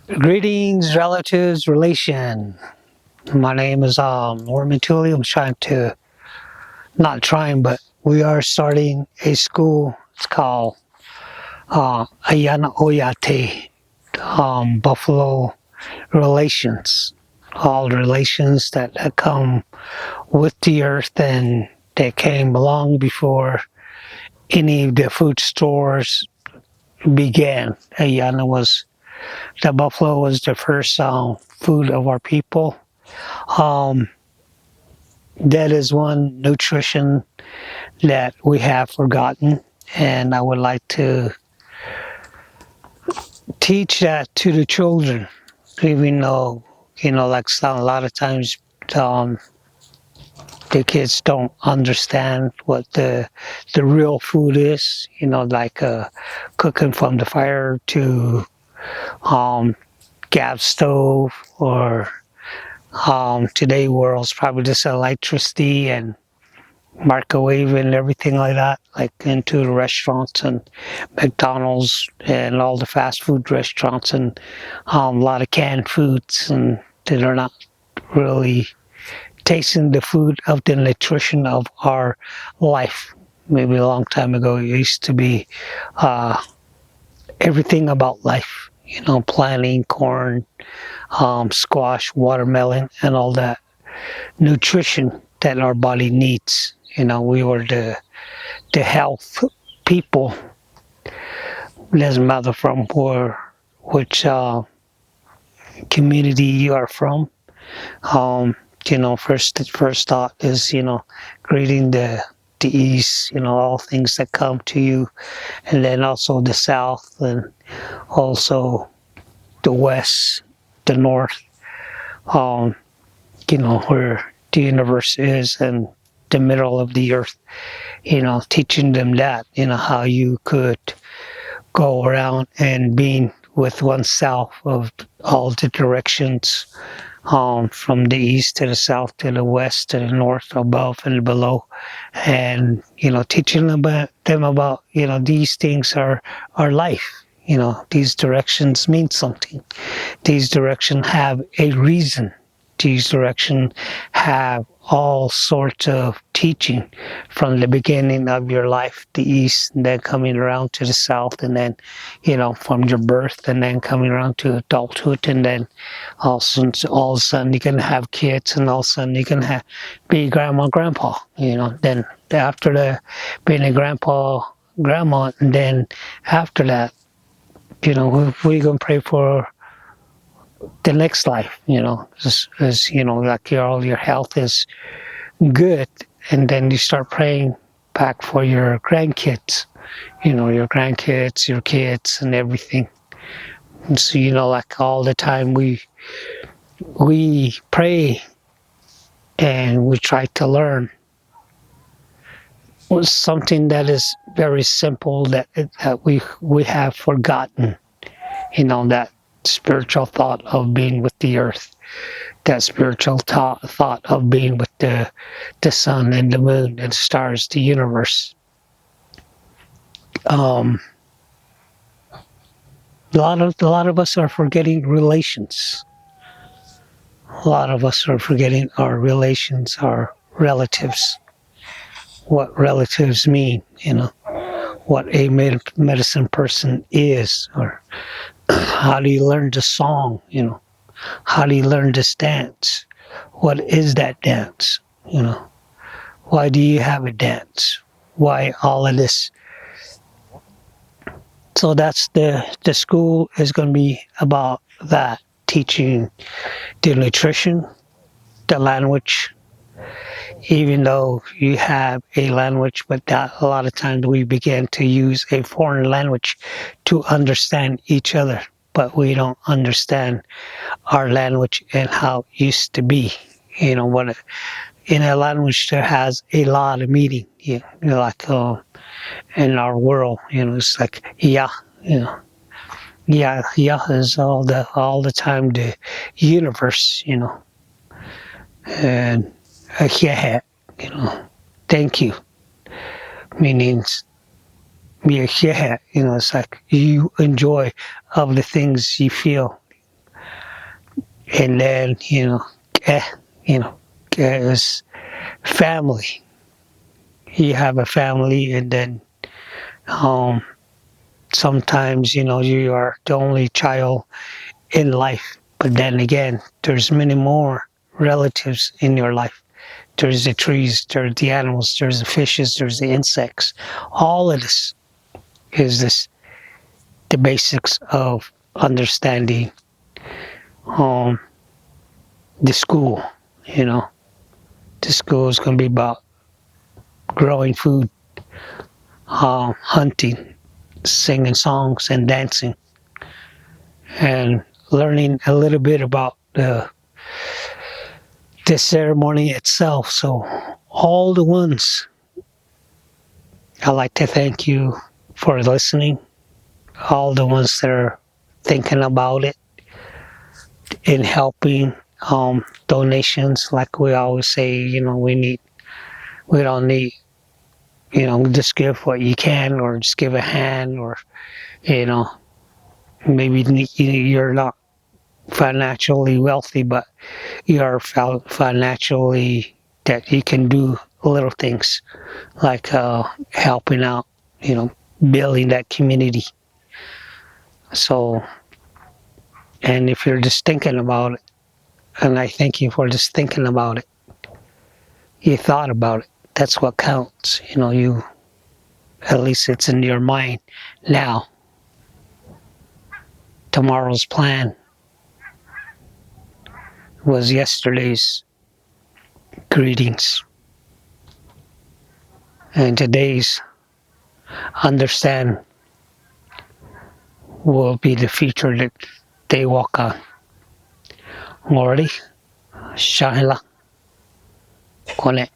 Greetings, relatives, relation. My name is Norman Tooley. I'm trying to, not trying, but we are starting a school. It's called Ayana Oyate, Buffalo Relations. All the relations that come with the earth and that came long before any of the food stores began. Ayana was, the buffalo was the first food of our people. Um, that is one nutrition that we have forgotten, and I would like to teach that to the children, even though like a lot of times um, the kids don't understand what the real food is. Like cooking from the fire to um, gas stove, or today world's probably just electricity and microwave and everything like that, like into the restaurants and McDonald's and all the fast food restaurants, and a lot of canned foods, and that are not really tasting the food of the nutrition of our life. Maybe a long time ago, it used to be uh, everything about life. Planting, corn, squash, watermelon, and all that nutrition that our body needs. We were the health people. It doesn't matter from which community you are from. Um, first thought is greeting the east. All things that come to you, and then also the south, and also the west, the north. Um, where the universe is, and the middle of the earth. Teaching them that, how you could go around and being with oneself of all the directions, from the east to the south to the west to the north, above and below, and teaching them about these things are life. These directions mean something. These directions have a reason. These directions have all sorts of teaching from the beginning of your life, the east, and then coming around to the south, and then, from your birth, and then coming around to adulthood, and then all of a sudden you can have kids, and all of a sudden you can be grandma, grandpa. Then after being a grandpa, grandma, and then after that, we're gonna pray for the next life, like all your health is good, and then you start praying back for your grandkids, your grandkids, your kids, and everything. And so, like all the time we pray and we try to learn something that is very simple that we have forgotten. That spiritual thought of being with the earth, that spiritual thought of being with the sun and the moon and the stars, the universe. Um, a lot of us are forgetting relations. A lot of us are forgetting our relations, our relatives. What relatives mean, what a medicine person is, or how do you learn the song, how do you learn this dance? What is that dance? Why do you have a dance? Why all of this? So that's the school is going to be about that, teaching the nutrition, the language. Even though you have a language, but that a lot of times we begin to use a foreign language to understand each other, but we don't understand our language and how it used to be. What in a language there has a lot of meaning. Like in our world, it's like yeah, yeah is all the time the universe, and yeah, thank you meanings. Yeah, it's like you enjoy of the things you feel. And then, eh, you know, is family. You have a family, and then um, sometimes, you are the only child in life. But then again, there's many more relatives in your life. There's the trees, there's the animals, there's the fishes, there's the insects. All of this is the basics of understanding um, the school. You know, the school is going to be about growing food, hunting, singing songs, and dancing, and learning a little bit about the ceremony itself. So, all the ones, I'd like to thank you for listening. All the ones that are thinking about it in helping, donations. Like we always say, we don't need, just give what you can, or just give a hand, or you know, maybe you're not financially wealthy, but you are financially that you can do little things like helping out, building that community. So, and if you're just thinking about it, and I thank you for just thinking about it, you thought about it. That's what counts. At least it's in your mind now. Tomorrow's plan was yesterday's greetings, and today's understand will be the future that they walk on. Ngori, Shahila, Kone.